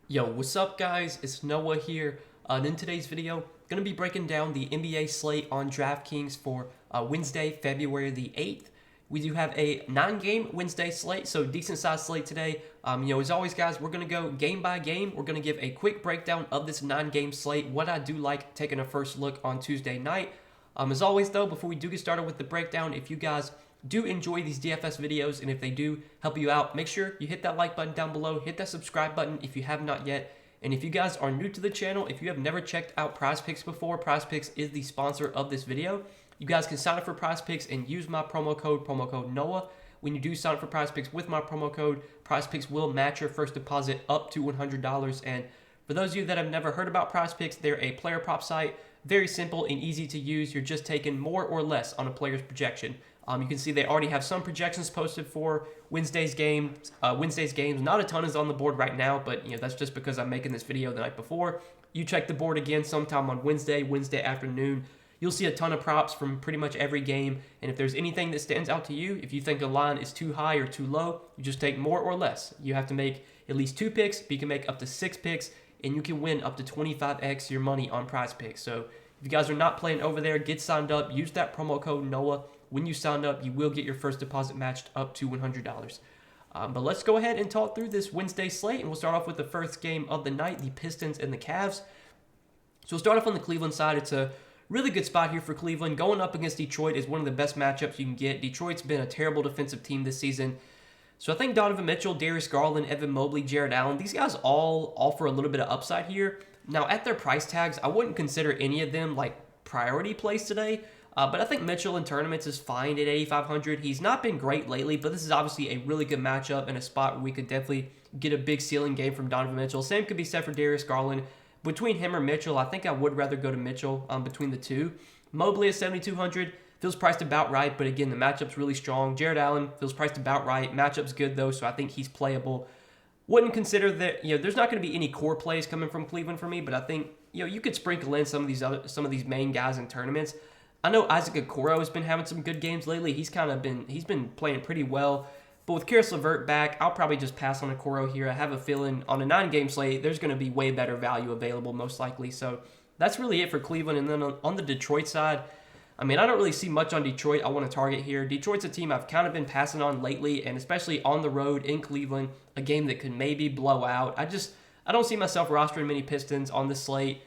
Yo, what's up guys? It's Noah here. And in today's video, going to be breaking down the NBA slate on Draftkings for Wednesday, February the 8th. We do have a 9-game Wednesday slate, so decent sized slate today. As always guys, we're going to go game by game. We're going to give a quick breakdown of this 9-game slate, what I do like, taking a first look on Tuesday night. As always though, before we do get started with the breakdown, if you guys do enjoy these DFS videos, and if they do help you out, make sure you hit that like button down below, hit that subscribe button if you have not yet. And if you guys are new to the channel, if you have never checked out PrizePicks before, PrizePicks is the sponsor of this video. You guys can sign up for PrizePicks and use my promo code Noah. When you do sign up for PrizePicks with my promo code, PrizePicks will match your first deposit up to $100. And for those of you that have never heard about PrizePicks, they're a player prop site. Very simple and easy to use. You're just taking more or less on a player's projection. You can see they already have some projections posted for Wednesday's games. Not a ton is on the board right now, but that's just because I'm making this video the night before. You check the board again sometime on Wednesday afternoon. You'll see a ton of props from pretty much every game. And if there's anything that stands out to you, if you think a line is too high or too low, you just take more or less. You have to make at least 2 picks, but you can make up to 6 picks, and you can win up to 25x your money on PrizePicks. So if you guys are not playing over there, get signed up. Use that promo code Noah. When you sign up, you will get your first deposit matched up to $100. But let's go ahead and talk through this Wednesday slate, and we'll start off with the first game of the night, the Pistons and the Cavs. So we'll start off on the Cleveland side. It's a really good spot here for Cleveland. Going up against Detroit is one of the best matchups you can get. Detroit's been a terrible defensive team this season. So I think Donovan Mitchell, Darius Garland, Evan Mobley, Jared Allen, these guys all offer a little bit of upside here. Now, at their price tags, I wouldn't consider any of them like priority plays today. But I think Mitchell in tournaments is fine at 8,500. He's not been great lately, but this is obviously a really good matchup and a spot where we could definitely get a big ceiling game from Donovan Mitchell. Same could be said for Darius Garland. Between him or Mitchell, I think I would rather go to Mitchell between the two. Mobley at 7,200 feels priced about right, but again, the matchup's really strong. Jared Allen feels priced about right. Matchup's good though, so I think he's playable. Wouldn't consider that, there's not going to be any core plays coming from Cleveland for me, but I think, you could sprinkle in some of these main guys in tournaments. I know Isaac Okoro has been having some good games lately. He's been playing pretty well. But with Karis LeVert back, I'll probably just pass on Okoro here. I have a feeling on a 9-game slate, there's going to be way better value available most likely. So that's really it for Cleveland. And then on the Detroit side, I don't really see much on Detroit I want to target here. Detroit's a team I've kind of been passing on lately, and especially on the road in Cleveland, a game that could maybe blow out. I don't see myself rostering many Pistons on this slate.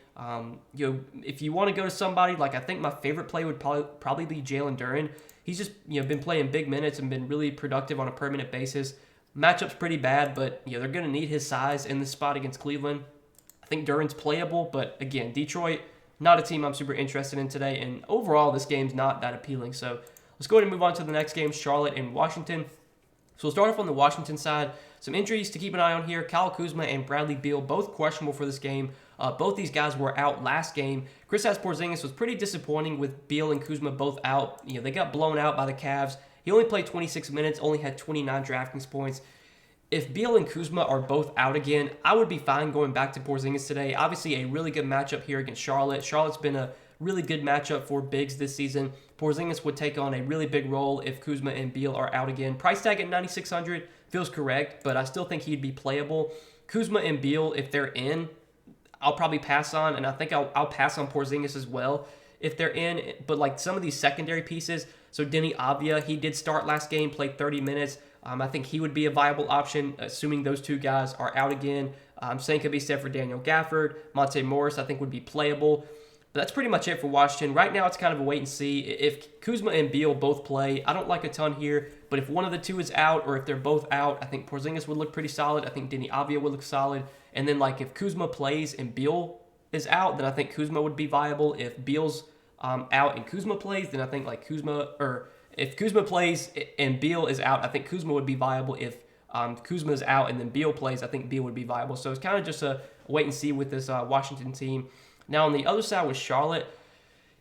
If you want to go to somebody, like I think my favorite play would probably be Jalen Duren. He's just been playing big minutes and been really productive on a permanent basis. Matchup's pretty bad, but they're going to need his size in this spot against Cleveland. I think Duren's playable, but again, Detroit, not a team I'm super interested in today, and overall this game's not that appealing. So let's go ahead and move on to the next game, Charlotte and Washington. So we'll start off on the Washington side. Some injuries to keep an eye on here. Kyle Kuzma and Bradley Beal, both questionable for this game. Both these guys were out last game. Kristaps Porzingis was pretty disappointing with Beal and Kuzma both out. They got blown out by the Cavs. He only played 26 minutes, only had 29 DraftKings points. If Beal and Kuzma are both out again, I would be fine going back to Porzingis today. Obviously, a really good matchup here against Charlotte. Charlotte's been a really good matchup for bigs this season. Porzingis would take on a really big role if Kuzma and Beal are out again. Price tag at 9,600 feels correct, but I still think he'd be playable. Kuzma and Beal, if they're in, I'll probably pass on, and I think I'll pass on Porzingis as well if they're in. But like some of these secondary pieces, so Denny Avdia, he did start last game, played 30 minutes. I think he would be a viable option, assuming those two guys are out again. Same could be said for Daniel Gafford. Monte Morris, I think, would be playable. But that's pretty much it for Washington. Right now, it's kind of a wait and see. If Kuzma and Beal both play, I don't like a ton here. But if one of the two is out, or if they're both out, I think Porzingis would look pretty solid. I think Denny Avdia would look solid. And then, if Kuzma plays and Beal is out, then I think Kuzma would be viable. If Beal's out and Kuzma plays, then I think if Kuzma plays and Beal is out, I think Kuzma would be viable. If Kuzma is out and then Beal plays, I think Beal would be viable. So it's kind of just a wait and see with this Washington team. Now, on the other side with Charlotte,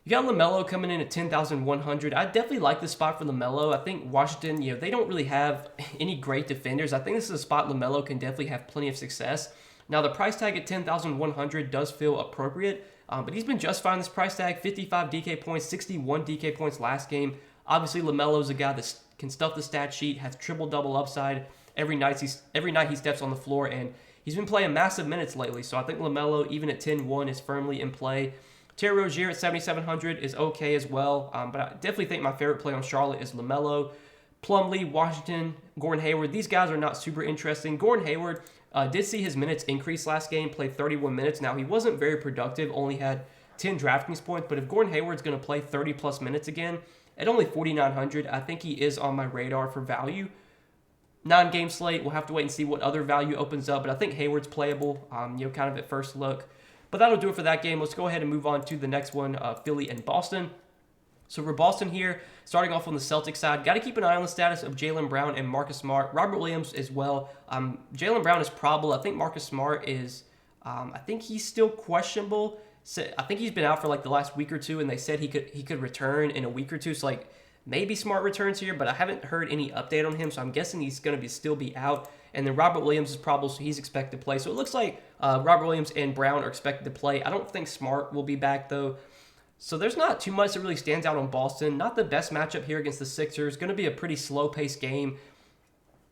you got LaMelo coming in at 10,100. I definitely like this spot for LaMelo. I think Washington, they don't really have any great defenders. I think this is a spot LaMelo can definitely have plenty of success. Now, the price tag at 10,100 does feel appropriate, but he's been just fine this price tag. 55 DK points, 61 DK points last game. Obviously, LaMelo's a guy that can stuff the stat sheet, has triple-double upside every night he steps on the floor, and he's been playing massive minutes lately. So I think LaMelo, even at 10-1, is firmly in play. Terry Rozier at 7,700 is okay as well. But I definitely think my favorite play on Charlotte is LaMelo. Plumlee, Washington, Gordon Hayward. These guys are not super interesting. Gordon Hayward did see his minutes increase last game, played 31 minutes. Now, he wasn't very productive, only had 10 DraftKings points. But if Gordon Hayward's going to play 30-plus minutes again, at only 4,900, I think he is on my radar for value. 9-game slate, we'll have to wait and see what other value opens up. But I think Hayward's playable, kind of at first look. But that'll do it for that game. Let's go ahead and move on to the next one, Philly and Boston. So for Boston here, starting off on the Celtics side, got to keep an eye on the status of Jaylen Brown and Marcus Smart. Robert Williams as well. Jaylen Brown is probable. I think Marcus Smart is, I think he's still questionable. I think he's been out for like the last week or two, and they said he could return in a week or two. So like maybe Smart returns here, but I haven't heard any update on him. So I'm guessing he's going to still be out. And then Robert Williams is probable, so he's expected to play. So it looks like Robert Williams and Brown are expected to play. I don't think Smart will be back, though. So there's not too much that really stands out on Boston. Not the best matchup here against the Sixers. Going to be a pretty slow-paced game.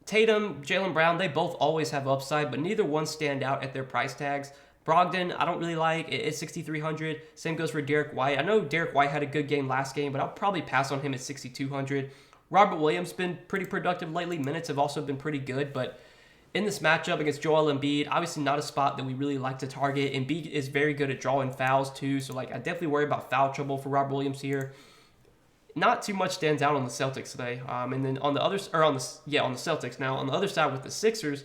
Tatum, Jaylen Brown, they both always have upside, but neither one stand out at their price tags. Brogdon, I don't really like. It's 6,300. Same goes for Derek White. I know Derek White had a good game last game, but I'll probably pass on him at 6,200. Robert Williams been pretty productive lately. Minutes have also been pretty good, but in this matchup against Joel Embiid, obviously not a spot that we really like to target. Embiid is very good at drawing fouls too, so like I definitely worry about foul trouble for Robert Williams here. Not too much stands out on the Celtics today. And then on the Celtics now. On the other side with the Sixers,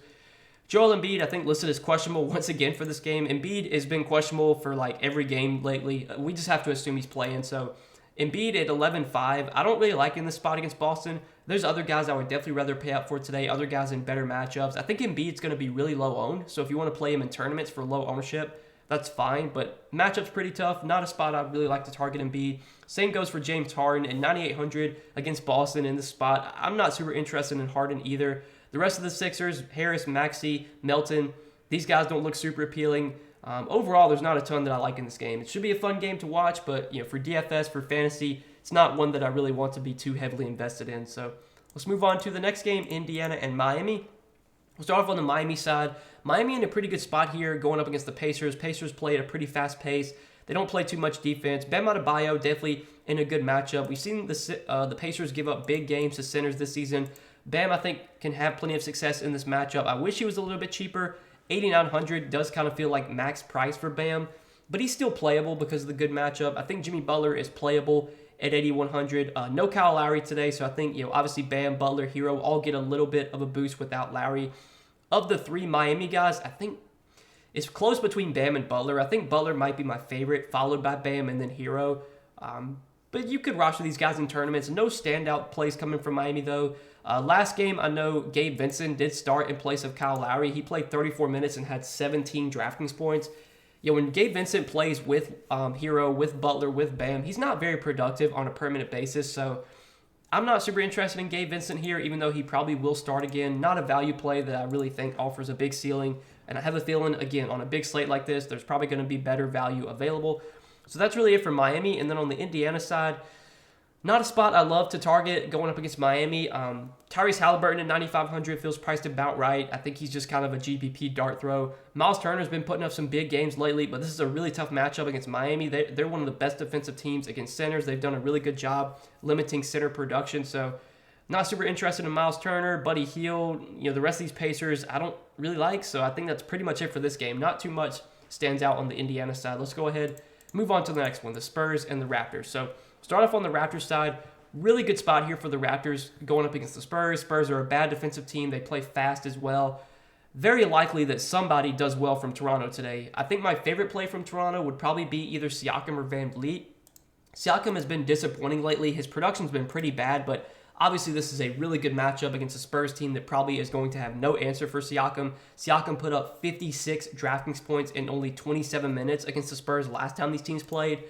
Joel Embiid, I think, listed as questionable once again for this game. Embiid has been questionable for like every game lately. We just have to assume he's playing. So Embiid at 11.5. I don't really like in this spot against Boston. There's other guys I would definitely rather pay out for today, other guys in better matchups. I think Embiid's going to be really low owned, so if you want to play him in tournaments for low ownership, that's fine, but matchup's pretty tough. Not a spot I'd really like to target Embiid. Same goes for James Harden at 9,800 against Boston in this spot. I'm not super interested in Harden either. The rest of the Sixers, Harris, Maxey, Melton, these guys don't look super appealing. Overall, there's not a ton that I like in this game. It should be a fun game to watch, but for DFS, for fantasy, it's not one that I really want to be too heavily invested in. So let's move on to the next game, Indiana and Miami. We'll start off on the Miami side. Miami in a pretty good spot here going up against the Pacers. Pacers play at a pretty fast pace. They don't play too much defense. Bam Adebayo definitely in a good matchup. We've seen the Pacers give up big games to centers this season. Bam, I think, can have plenty of success in this matchup. I wish he was a little bit cheaper. 8,900 does kind of feel like max price for Bam, but he's still playable because of the good matchup. I think Jimmy Butler is playable at 8,100. No Kyle Lowry today, so I think, obviously Bam, Butler, Hero all get a little bit of a boost without Lowry. Of the three Miami guys, I think it's close between Bam and Butler. I think Butler might be my favorite, followed by Bam and then Hero. But you could roster these guys in tournaments. No standout plays coming from Miami, though. Last game, I know Gabe Vincent did start in place of Kyle Lowry. He played 34 minutes and had 17 DraftKings points. When Gabe Vincent plays with Hero, with Butler, with Bam, he's not very productive on a permanent basis. So I'm not super interested in Gabe Vincent here, even though he probably will start again. Not a value play that I really think offers a big ceiling. And I have a feeling, again, on a big slate like this, there's probably going to be better value available. So that's really it for Miami. And then on the Indiana side, not a spot I love to target going up against Miami. Tyrese Halliburton at 9,500 feels priced about right. I think he's just kind of a GPP dart throw. Miles Turner's been putting up some big games lately, but this is a really tough matchup against Miami. They're one of the best defensive teams against centers. They've done a really good job limiting center production. So not super interested in Miles Turner, Buddy Hield. The rest of these Pacers I don't really like. So I think that's pretty much it for this game. Not too much stands out on the Indiana side. Let's go ahead, move on to the next one, the Spurs and the Raptors. So start off on the Raptors side. Really good spot here for the Raptors going up against the Spurs. Spurs are a bad defensive team. They play fast as well. Very likely that somebody does well from Toronto today. I think my favorite play from Toronto would probably be either Siakam or Van Vliet. Siakam has been disappointing lately. His production's been pretty bad, but obviously this is a really good matchup against a Spurs team that probably is going to have no answer for Siakam. Siakam put up 56 DraftKings points in only 27 minutes against the Spurs last time these teams played.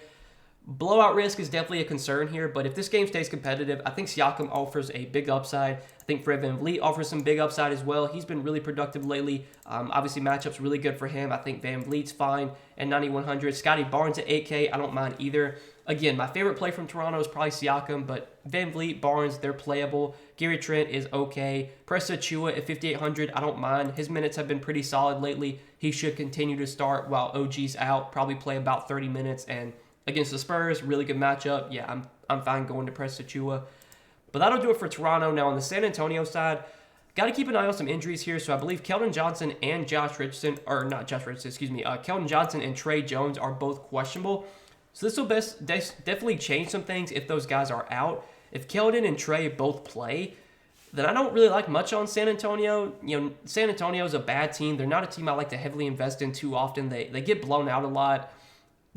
Blowout risk is definitely a concern here, but if this game stays competitive, I think Siakam offers a big upside. I think Fred VanVleet offers some big upside as well. He's been really productive lately. Obviously, matchup's really good for him. I think VanVleet's fine at 9,100. Scotty Barnes at 8K, I don't mind either. Again, my favorite play from Toronto is probably Siakam, but Van Vliet, Barnes, they're playable. Gary Trent is okay. Presta Achua at 5,800, I don't mind. His minutes have been pretty solid lately. He should continue to start while OG's out, probably play about 30 minutes. And against the Spurs, really good matchup. Yeah, I'm fine going to Presta Achua. But that'll do it for Toronto. Now on the San Antonio side, got to keep an eye on some injuries here. So I believe Keldon Johnson and Keldon Johnson and Trey Jones are both questionable. So this will definitely change some things if those guys are out. If Keldon and Trey both play, then I don't really like much on San Antonio. San Antonio is a bad team. They're not a team I like to heavily invest in too often. They get blown out a lot.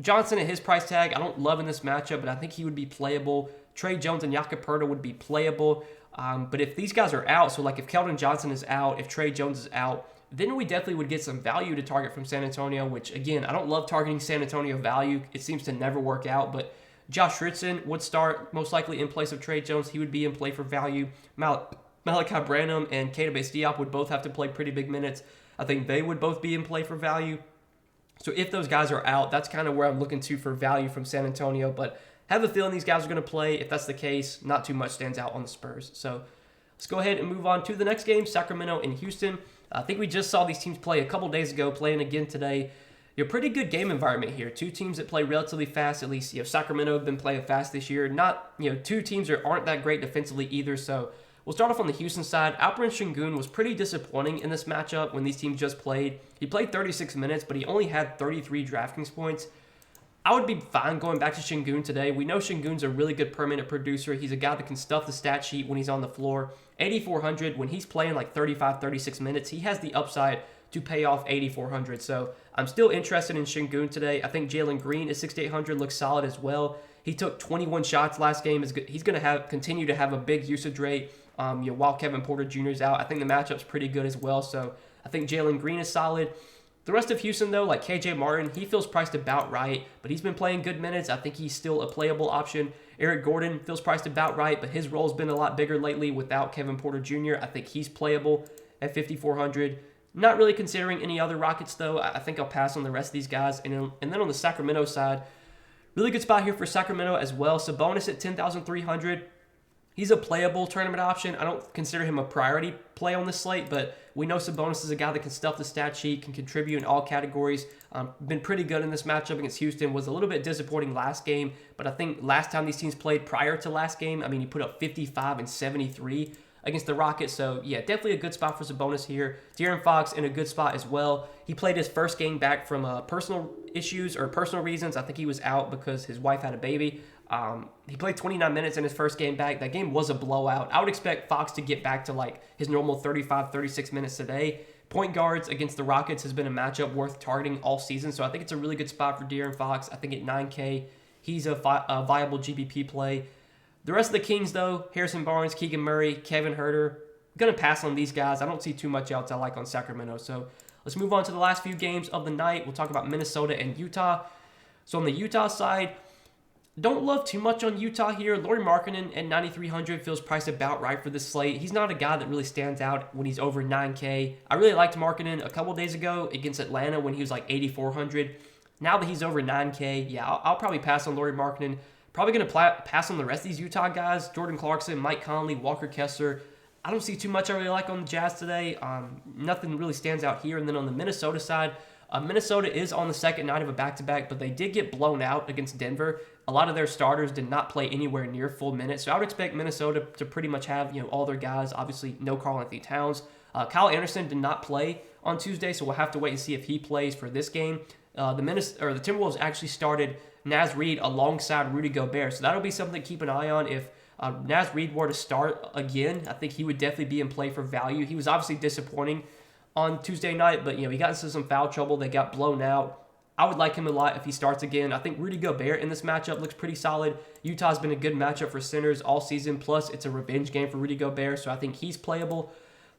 Johnson at his price tag, I don't love in this matchup, but I think he would be playable. Trey Jones and Jakob Poeltl would be playable. But if these guys are out, so like if Keldon Johnson is out, if Trey Jones is out, then we definitely would get some value to target from San Antonio, which, again, I don't love targeting San Antonio value. It seems to never work out, but Josh Richardson would start most likely in place of Trey Jones. He would be in play for value. Malachi Branham and Keita Bates-Diop would both have to play pretty big minutes. I think they would both be in play for value. So if those guys are out, that's kind of where I'm looking to for value from San Antonio, but have a feeling these guys are going to play. If that's the case, not too much stands out on the Spurs. So let's go ahead and move on to the next game, Sacramento and Houston. I think we just saw these teams play a couple days ago, playing again today. Pretty good game environment here. Two teams that play relatively fast, at least. Sacramento have been playing fast this year. Not, two teams that aren't that great defensively either. So we'll start off on the Houston side. Alperen Sengun was pretty disappointing in this matchup when these teams just played. He played 36 minutes, but he only had 33 Draftkings points. I would be fine going back to Sengun today. We know Sengun's a really good permanent producer. He's a guy that can stuff the stat sheet when he's on the floor. 8,400, when he's playing like 35, 36 minutes, he has the upside to pay off 8,400. So I'm still interested in Sengun today. I think Jalen Green at 6,800 looks solid as well. He took 21 shots last game. He's going to continue to have a big usage rate while Kevin Porter Jr. is out. I think the matchup's pretty good as well. So I think Jalen Green is solid. The rest of Houston, though, like KJ Martin, he feels priced about right, but he's been playing good minutes. I think he's still a playable option. Eric Gordon feels priced about right, but his role's been a lot bigger lately without Kevin Porter Jr. I think he's playable at 5,400. Not really considering any other Rockets, though. I think I'll pass on the rest of these guys. And then on the Sacramento side, really good spot here for Sacramento as well. Sabonis at 10,300. He's a playable tournament option. I don't consider him a priority play on this slate, but we know Sabonis is a guy that can stuff the stat sheet, can contribute in all categories. Been pretty good in this matchup against Houston. Was a little bit disappointing last game, but I think last time these teams played prior to last game, he put up 55 and 73 against the Rockets. So, yeah, definitely a good spot for Sabonis here. De'Aaron Fox in a good spot as well. He played his first game back from personal issues or personal reasons. I think he was out because his wife had a baby. He played 29 minutes in his first game back. That game was a blowout. I would expect Fox to get back to like his normal 35, 36 minutes today. Point guards against the Rockets has been a matchup worth targeting all season, so I think it's a really good spot for De'Aaron Fox. I think at 9K, he's a viable GPP play. The rest of the Kings, though, Harrison Barnes, Keegan Murray, Kevin Huerter, going to pass on these guys. I don't see too much else I like on Sacramento. So let's move on to the last few games of the night. We'll talk about Minnesota and Utah. So on the Utah side, don't love too much on Utah here. Lauri Markkanen at 9,300 feels priced about right for this slate. He's not a guy that really stands out when he's over 9K. I really liked Markkanen a couple days ago against Atlanta when he was like 8,400. Now that he's over 9K, yeah, I'll probably pass on Lauri Markkanen. Probably going to pass on the rest of these Utah guys. Jordan Clarkson, Mike Conley, Walker Kessler. I don't see too much I really like on the Jazz today. Nothing really stands out here. And then on the Minnesota side, Minnesota is on the second night of a back-to-back, but they did get blown out against Denver. A lot of their starters did not play anywhere near full minutes, so I would expect Minnesota to pretty much have all their guys. Obviously, no Karl-Anthony Towns. Kyle Anderson did not play on Tuesday, so we'll have to wait and see if he plays for this game. The Timberwolves actually started Naz Reid alongside Rudy Gobert, so that'll be something to keep an eye on. If Naz Reid were to start again, I think he would definitely be in play for value. He was obviously disappointing on Tuesday night, but he got into some foul trouble. They got blown out. I would like him a lot if he starts again. I think Rudy Gobert in this matchup looks pretty solid. Utah's been a good matchup for centers all season, plus it's a revenge game for Rudy Gobert, so I think he's playable.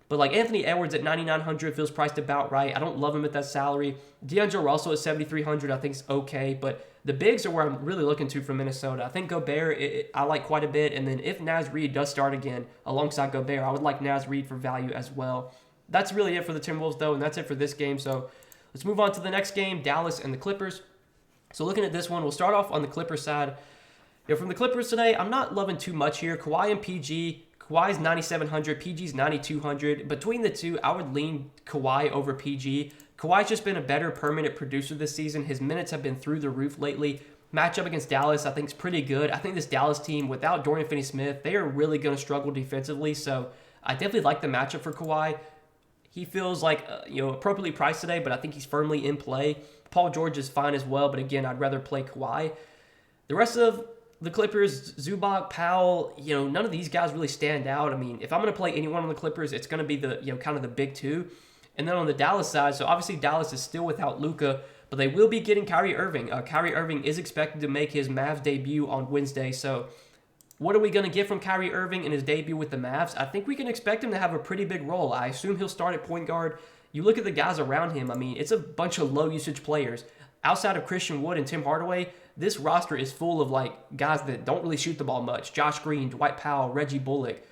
But like Anthony Edwards at 9,900 feels priced about right. I don't love him at that salary. D'Angelo Russell at 7,300 I think is okay, but the bigs are where I'm really looking to from Minnesota. I think Gobert I like quite a bit, and then if Naz Reid does start again alongside Gobert, I would like Naz Reid for value as well. That's really it for the Timberwolves, though, and that's it for this game. So let's move on to the next game, Dallas and the Clippers. So looking at this one, we'll start off on the Clippers side. From the Clippers today, I'm not loving too much here. Kawhi and PG. Kawhi's 9,700, PG's 9,200. Between the two, I would lean Kawhi over PG. Kawhi's just been a better permanent producer this season. His minutes have been through the roof lately. Matchup against Dallas, I think, is pretty good. I think this Dallas team, without Dorian Finney-Smith, they are really going to struggle defensively. So I definitely like the matchup for Kawhi. He feels like appropriately priced today, but I think he's firmly in play. Paul George is fine as well, but again, I'd rather play Kawhi. The rest of the Clippers, Zubac, Powell, none of these guys really stand out. I mean, if I'm going to play anyone on the Clippers, it's going to be the kind of the big two. And then on the Dallas side, so obviously Dallas is still without Luka, but they will be getting Kyrie Irving. Kyrie Irving is expected to make his Mavs debut on Wednesday. So what are we going to get from Kyrie Irving in his debut with the Mavs? I think we can expect him to have a pretty big role. I assume he'll start at point guard. You look at the guys around him, I mean, it's a bunch of low-usage players. Outside of Christian Wood and Tim Hardaway, this roster is full of guys that don't really shoot the ball much. Josh Green, Dwight Powell, Reggie Bullock.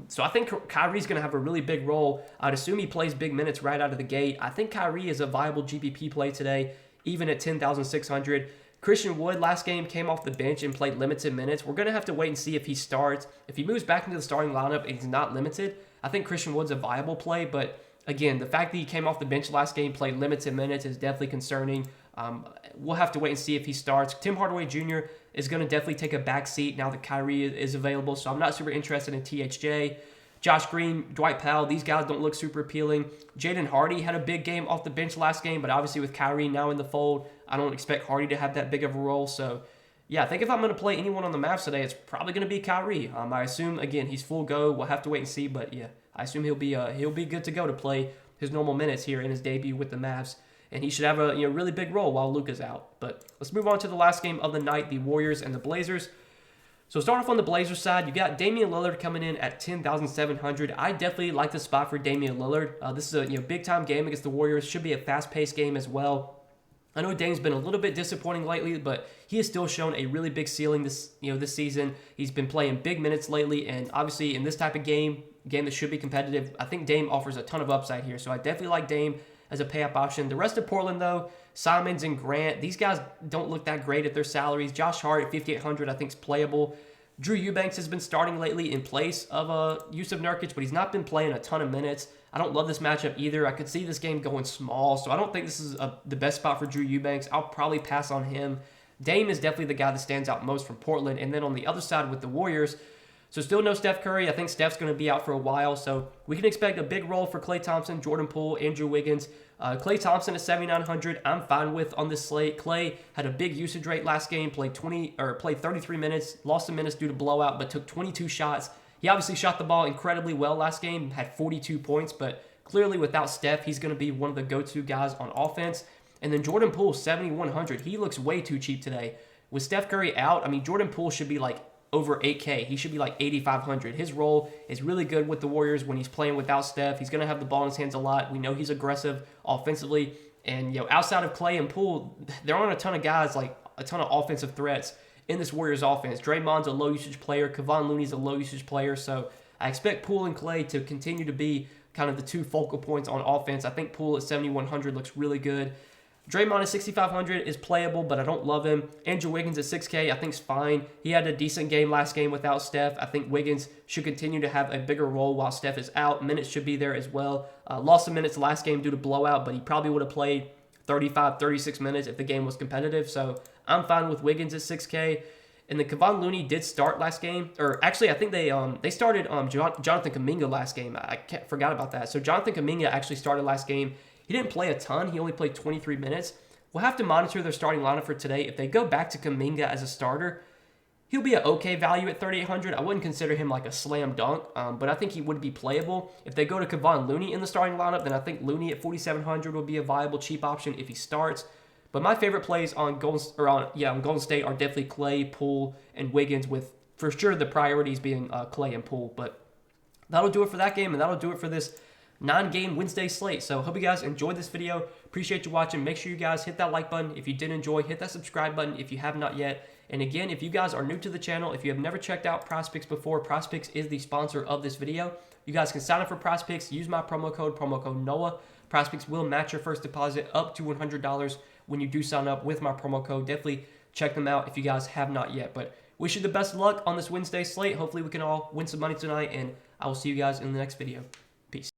So I think Kyrie's going to have a really big role. I'd assume he plays big minutes right out of the gate. I think Kyrie is a viable GPP play today, even at 10,600. Christian Wood last game came off the bench and played limited minutes. We're going to have to wait and see if he starts. If he moves back into the starting lineup and he's not limited, I think Christian Wood's a viable play. But again, the fact that he came off the bench last game, played limited minutes, is definitely concerning. We'll have to wait and see if he starts. Tim Hardaway Jr. is going to definitely take a back seat now that Kyrie is available, so I'm not super interested in THJ. Josh Green, Dwight Powell, these guys don't look super appealing. Jaden Hardy had a big game off the bench last game, but obviously with Kyrie now in the fold, I don't expect Hardy to have that big of a role. So, yeah, I think if I'm going to play anyone on the Mavs today, it's probably going to be Kyrie. I assume, again, he's full go. We'll have to wait and see, but yeah, I assume he'll be good to go to play his normal minutes here in his debut with the Mavs. And he should have a really big role while Luka's out. But let's move on to the last game of the night, the Warriors and the Blazers. So start off on the Blazers side, you got Damian Lillard coming in at 10,700. I definitely like the spot for Damian Lillard. This is a big-time game against the Warriors. Should be a fast-paced game as well. I know Dame's been a little bit disappointing lately, but he has still shown a really big ceiling this season. He's been playing big minutes lately, and obviously in this type of game that should be competitive, I think Dame offers a ton of upside here. So I definitely like Dame as a pay-up option. The rest of Portland, though, Simons and Grant, these guys don't look that great at their salaries. Josh Hart at 5,800, I think, is playable. Drew Eubanks has been starting lately in place of Yusuf Nurkic, but he's not been playing a ton of minutes. I don't love this matchup either. I could see this game going small, so I don't think this is the best spot for Drew Eubanks. I'll probably pass on him. Dame is definitely the guy that stands out most from Portland. And then on the other side with the Warriors, so still no Steph Curry. I think Steph's going to be out for a while, so we can expect a big role for Klay Thompson, Jordan Poole, Andrew Wiggins. Klay Thompson at 7,900, I'm fine with on this slate. Klay had a big usage rate last game, played 33 minutes, lost some minutes due to blowout, but took 22 shots. He obviously shot the ball incredibly well last game, had 42 points, but clearly without Steph, he's going to be one of the go-to guys on offense. And then Jordan Poole, 7,100. He looks way too cheap today. With Steph Curry out, I mean, Jordan Poole should be like over 8K. He should be like 8,500. His role is really good with the Warriors when he's playing without Steph. He's going to have the ball in his hands a lot. We know he's aggressive offensively. And, outside of Klay and Poole, there aren't a ton of guys, like a ton of offensive threats in this Warriors offense. Draymond's a low-usage player. Kevon Looney's a low-usage player. So I expect Poole and Klay to continue to be kind of the two focal points on offense. I think Poole at 7,100 looks really good. Draymond at 6,500 is playable, but I don't love him. Andrew Wiggins at 6K I think is fine. He had a decent game last game without Steph. I think Wiggins should continue to have a bigger role while Steph is out. Minutes should be there as well. Lost some minutes last game due to blowout, but he probably would have played 35, 36 minutes if the game was competitive. So I'm fine with Wiggins at 6K. And then Kevon Looney did start last game. Or actually, I think they started Jonathan Kuminga last game. I forgot about that. So Jonathan Kuminga actually started last game. He didn't play a ton. He only played 23 minutes. We'll have to monitor their starting lineup for today. If they go back to Kuminga as a starter, he'll be an okay value at 3,800. I wouldn't consider him like a slam dunk, but I think he would be playable. If they go to Kevon Looney in the starting lineup, then I think Looney at 4,700 will be a viable cheap option if he starts. But my favorite plays on Golden State are definitely Klay, Poole, and Wiggins, with for sure the priorities being Klay and Poole. But that'll do it for that game, and that'll do it for this 9-game Wednesday slate. So hope you guys enjoyed this video. Appreciate you watching. Make sure you guys hit that like button if you did enjoy. Hit that subscribe button if you have not yet. And again, if you guys are new to the channel, if you have never checked out PrizePicks before, PrizePicks is the sponsor of this video. You guys can sign up for PrizePicks. Use my promo code NOAH. PrizePicks will match your first deposit up to $100 when you do sign up with my promo code. Definitely check them out if you guys have not yet. But wish you the best of luck on this Wednesday slate. Hopefully we can all win some money tonight, and I will see you guys in the next video. Peace.